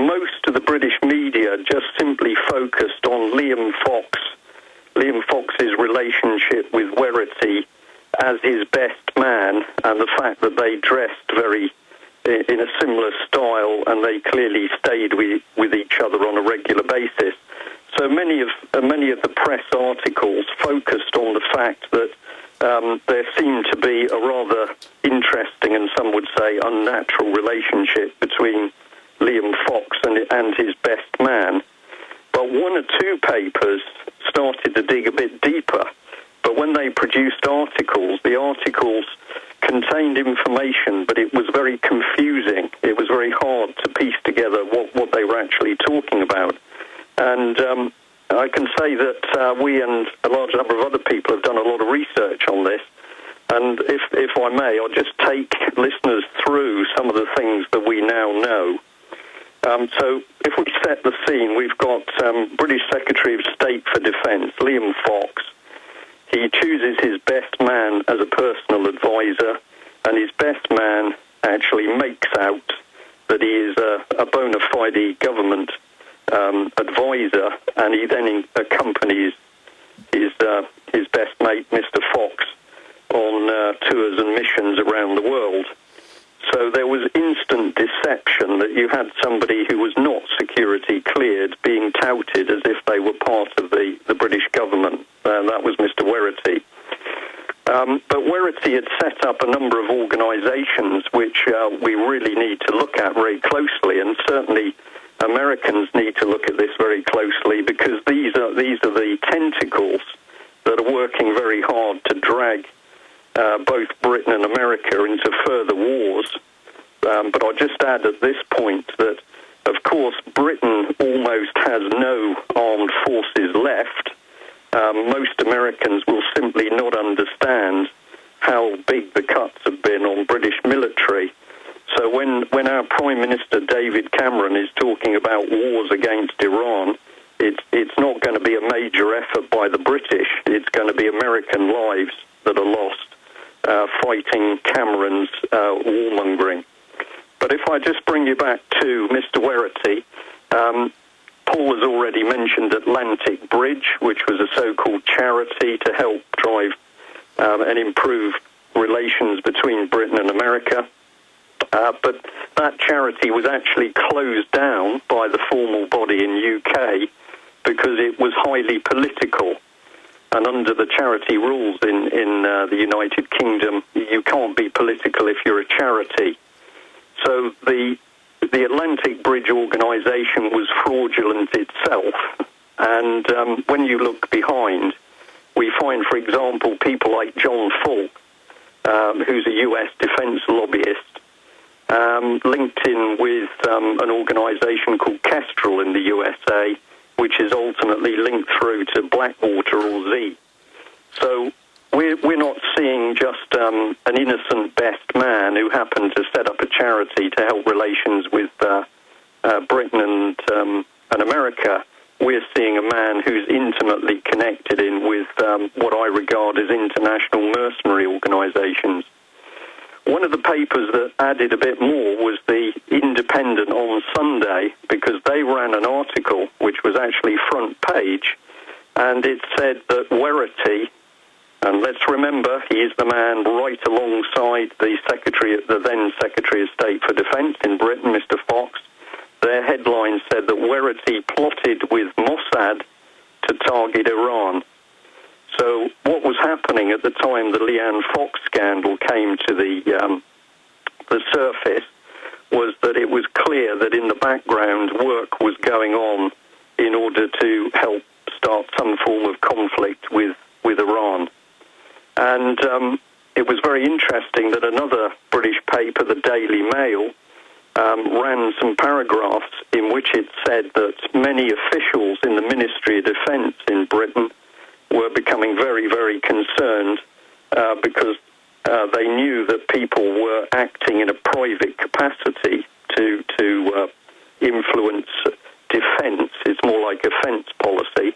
most of the British media just simply focused on Liam Fox's relationship with Werity as his best man, and the fact that they dressed in a similar style, and they clearly stayed with each other on a regular basis. So many of the press articles focused on the fact that there seemed to be a rather interesting, and some would say unnatural, relationship between Liam Fox and his best man. But one or two papers started to dig a bit deeper. But when they produced articles, the articles contained information, but it was very confusing. It was very hard to piece together what they were actually talking about. And I can say that we and a large number of other people have done a lot of research on this. And if I may, I'll just take listeners through some of the things that we now know. So if we set the scene, we've got British Secretary of State for Defence, Liam Fox. He chooses his best man as a personal advisor, and his best man actually makes out that he is a bona fide government advisor, and he then accompanies his best mate, Mr. Fox, on tours and missions around the world. So there was instant deception that you had somebody who was not security cleared being touted as if they were part of the British government. That was Mr. Werity. But Werity had set up a number of organisations which we really need to look at very closely, and certainly Americans need to look at this very closely, because these are the tentacles that are working very hard to drag both Britain and America into further wars. But I'll just add at this point that, of course, Britain almost has no armed forces left. Most Americans will simply not understand how big the cuts have been on British military. So when our Prime Minister David Cameron is talking about wars against Iran, it's not going to be a major effort by the British. It's going to be American lives that are lost fighting Cameron's warmongering. But if I just bring you back to Mr. Werity, Paul has already mentioned Atlantic Bridge, which was a so-called charity to help drive and improve relations between Britain and America. But that charity was actually closed down by the formal body in UK because it was highly political. And under the charity rules in the United Kingdom, you can't be political if you're a charity. So the Atlantic Bridge organisation was fraudulent itself. And when you look behind, we find, for example, people like John Falk, who's a US defence lobbyist, linked in with an organisation called Kestrel in the USA, which is ultimately linked through to Blackwater or Z. So we're not seeing just an innocent best man who happened to set up a charity to help relations with Britain and America. We're seeing a man who's intimately connected in with what I regard as international mercenary organisations. One of the papers that added a bit more was the Independent on Sunday, because they ran an article which was actually front page, and it said that Werity, and let's remember, he is the man right alongside the then Secretary of State for Defence in Britain, Mr. Fox. Their headline said that Werity plotted with Mossad to target Iran. So what was happening at the time the Liam Fox scandal came to the surface was that it was clear that in the background work was going on in order to help start some form of conflict with Iran. And it was very interesting that another British paper, the Daily Mail, ran some paragraphs in which it said that many officials in the Ministry of Defence in Britain were becoming very, very concerned because they knew that people were acting in a private capacity to influence defence. It's more like offence policy.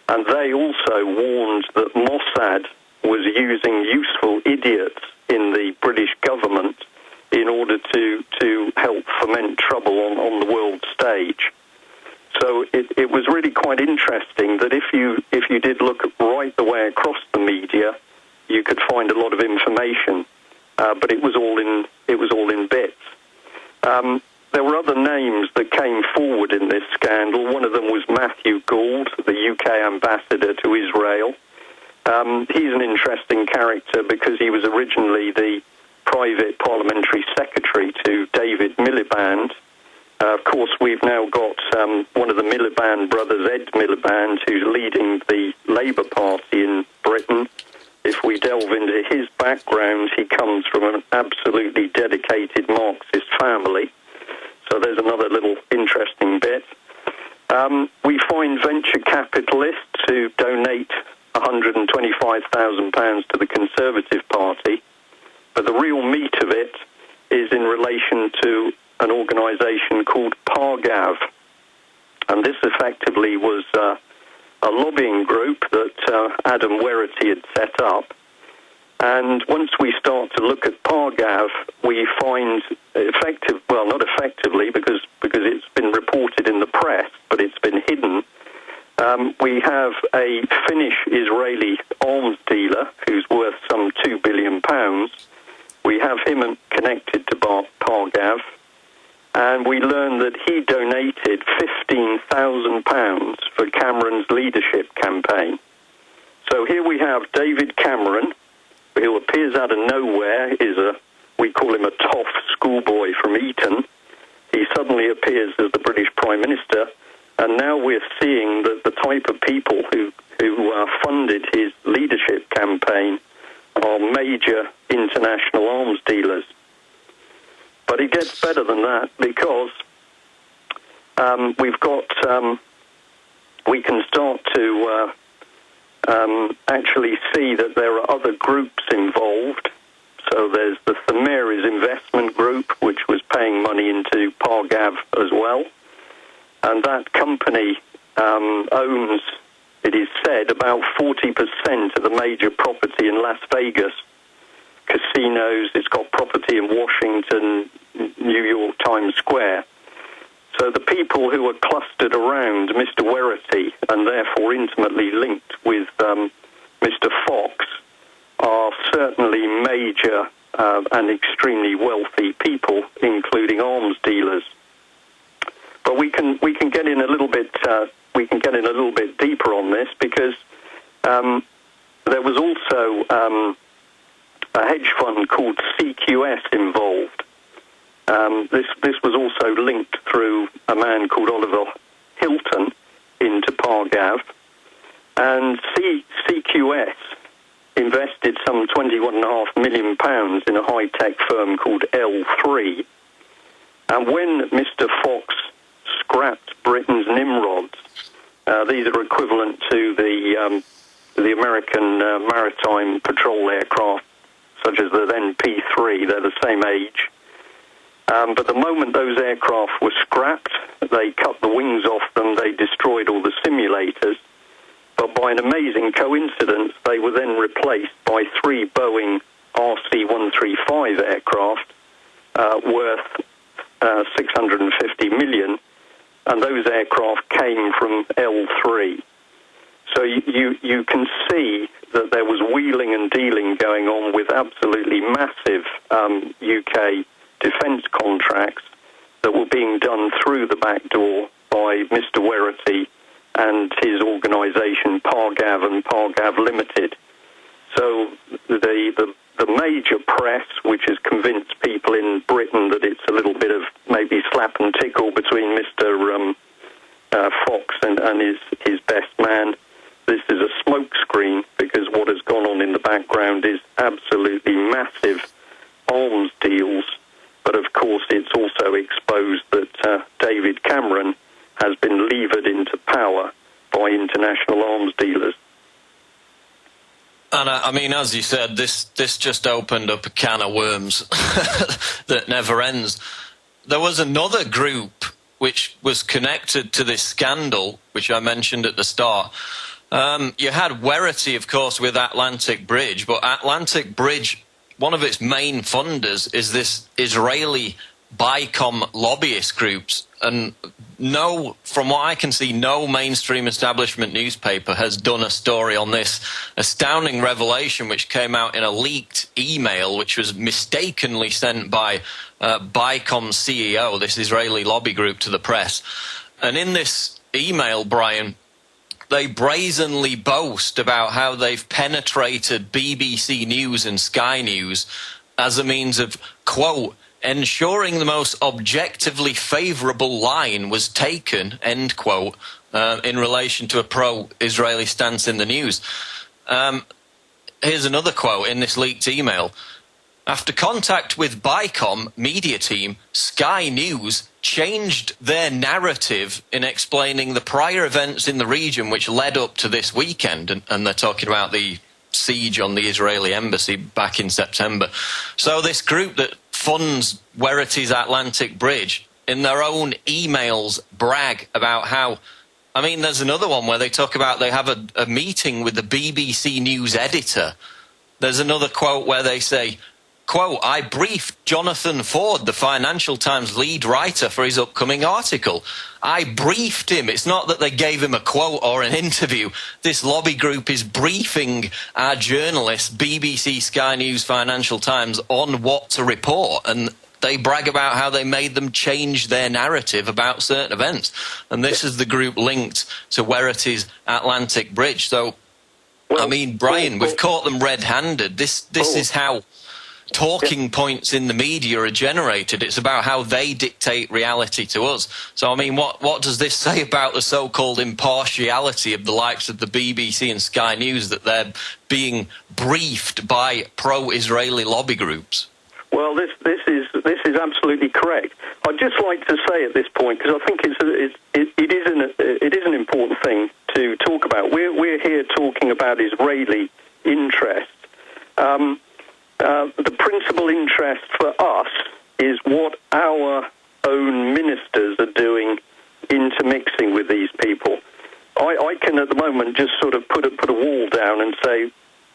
And they also warned that Mossad was using useful idiots in the British government in order to help foment trouble on the world stage. age. So it was really quite interesting that if you did look right the way across the media, you could find a lot of information, but it was all in bits. There were other names that came forward in this scandal. One of them was Matthew Gould, the UK ambassador to Israel. He's an interesting character because he was originally the private parliamentary secretary to David Miliband. Of course, we've now got one of the Miliband brothers, Ed Miliband, who's leading the Labour Party in Britain. If we delve into his background, he comes from an absolutely dedicated Marxist family. So there's another little interesting bit. We find venture capitalists who donate £125,000 to the Conservative Party, but the real meat of it is in relation to an organisation called Pargav, and this effectively was a lobbying group that Adam Werrity had set up. And once we start to look at Pargav, we find not effectively, because it's been reported in the press, but it's been hidden. We have a Finnish-Israeli arms dealer who's worth some £2 billion. We have him connected to Pargav, and we learn that he donated £15,000 for Cameron's leadership campaign. So here we have David Cameron, who appears out of nowhere, we call him a toff schoolboy from Eton. He suddenly appears as the British Prime Minister, and now we're seeing that the type of people who funded his leadership campaign are major international arms dealers. But it gets better than that, because we can start to actually see that there are other groups involved. So there's the Thamaris investment group, which was paying money into Pargav as well. And that company owns, it is said, about 40% of the major property in Las Vegas. Casinos, it's got property in Washington, New York, Times Square. So the people who are clustered around Mr. Werrity and therefore intimately linked with Mr. Fox are certainly major and extremely wealthy people, including arms dealers. But we can get in a little bit deeper on this, because there was also a hedge fund called CQS involved. This was also linked through a man called Oliver Hilton into Pargav, and CQS invested some £21.5 million in a high-tech firm called L3. And when Mr. Fox scrapped Britain's Nimrods, these are equivalent to the American maritime patrol aircraft, such as the then P.7, they're the same age. But the moment those aircraft were scrapped, they cut the wings off them, they destroyed all the simulators. But by an amazing coincidence, they were then replaced by 3 Boeing RC-135 aircraft worth $650 million, and those aircraft came from L3. So you can see that there was wheeling and dealing going on with absolutely massive UK defence contracts that were being done through the back door by Mr. Werrity and his organisation Pargav and Pargav Limited. So the major press, which has convinced people in Britain that it's a little bit of maybe slap and tickle between Mr. Fox and his best man, this is a smokescreen, because what has gone on in the background is absolutely massive arms deals. But of course, it's also exposed that David Cameron has been levered into power by international arms dealers. And I mean, as you said, this just opened up a can of worms that never ends. There was another group which was connected to this scandal, which I mentioned at the start. You had Werrity, of course, with Atlantic Bridge, but Atlantic Bridge, one of its main funders is this Israeli BICOM lobbyist groups, and from what I can see, no mainstream establishment newspaper has done a story on this astounding revelation, which came out in a leaked email, which was mistakenly sent by BICOM's CEO, this Israeli lobby group, to the press. And in this email, Brian, they brazenly boast about how they've penetrated BBC News and Sky News as a means of, quote, ensuring the most objectively favourable line was taken, end quote, in relation to a pro-Israeli stance in the news. Here's another quote in this leaked email. After contact with BICOM media team, Sky News changed their narrative in explaining the prior events in the region which led up to this weekend, and they're talking about the siege on the Israeli embassy back in September. So this group that funds Verity's Atlantic Bridge, in their own emails, brag about how, I mean, there's another one where they talk about they have a meeting with the BBC News editor. There's another quote where they say, quote, I briefed Jonathan Ford, the Financial Times lead writer, for his upcoming article. I briefed him. It's not that they gave him a quote or an interview. This lobby group is briefing our journalists, BBC, Sky News, Financial Times, on what to report. And they brag about how they made them change their narrative about certain events. And this is the group linked to Verity's Atlantic Bridge. So, I mean, Brian, we've caught them red-handed. This is how talking points in the media are generated. It's about how they dictate reality to us. So, I mean, what does this say about the so-called impartiality of the likes of the BBC and Sky News, that they're being briefed by pro-Israeli lobby groups? Well, this is absolutely correct. I'd just like to say at this point, because I think it is an important thing to talk about. We're here talking about Israeli interests. The principal interest for us is what our own ministers are doing intermixing with these people. I can at the moment just sort of put a wall down and say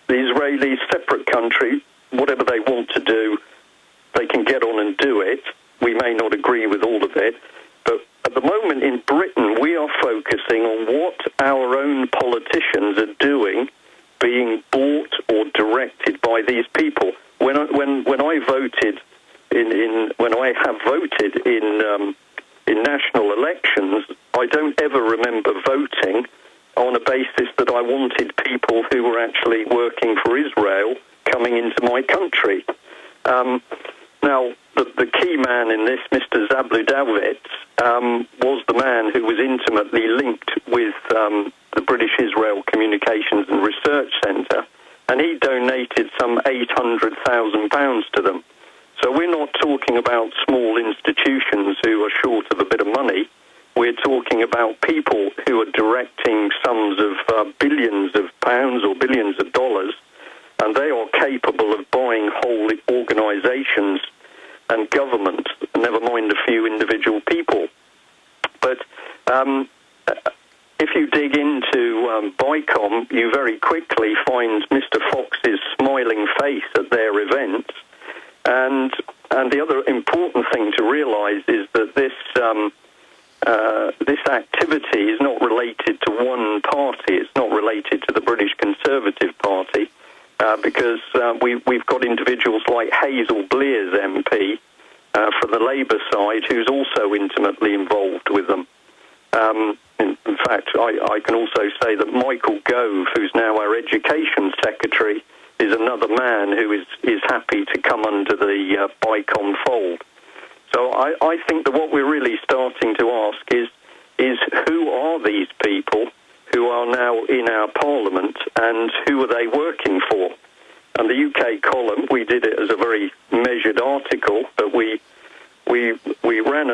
the Israelis, separate country, whatever they want to do, they can get on and do it. We may not agree with all of it, but at the moment in Britain we are focusing on what our own politicians are doing, being bought or directed by these people. When I voted when I have voted in national elections, I don't ever remember voting on a basis that I wanted people who were actually working for Israel coming into my country. Now, the key man in this, Mr. Zabludowicz, was the man who was intimately linked with the British Israel Communications and Research Centre, and he donated some £800,000 to them. So we're not talking about small institutions who are short of a bit of money. We're talking about people who are directing sums of billions of pounds or billions of dollars, and they are capable of buying whole organisations and government, never mind a few individual people. But if you dig into BICOM, you very quickly find Mr. Fox's smiling face at their events. And the other important thing to realise is that this activity is not related to one party. It's not related to the British Conservative Party, because we've got individuals like Hazel Blear's MP for the Labour side, who's also intimately involved with them. In fact, I can also say that Michael Gove, who's now our Education Secretary, is another man who is happy to come under the BICOM fold. So I think that what we're really starting to ask is who are these people who are now in our Parliament, and who are they working for? And the UK column, we did it as a very measured article, but we ran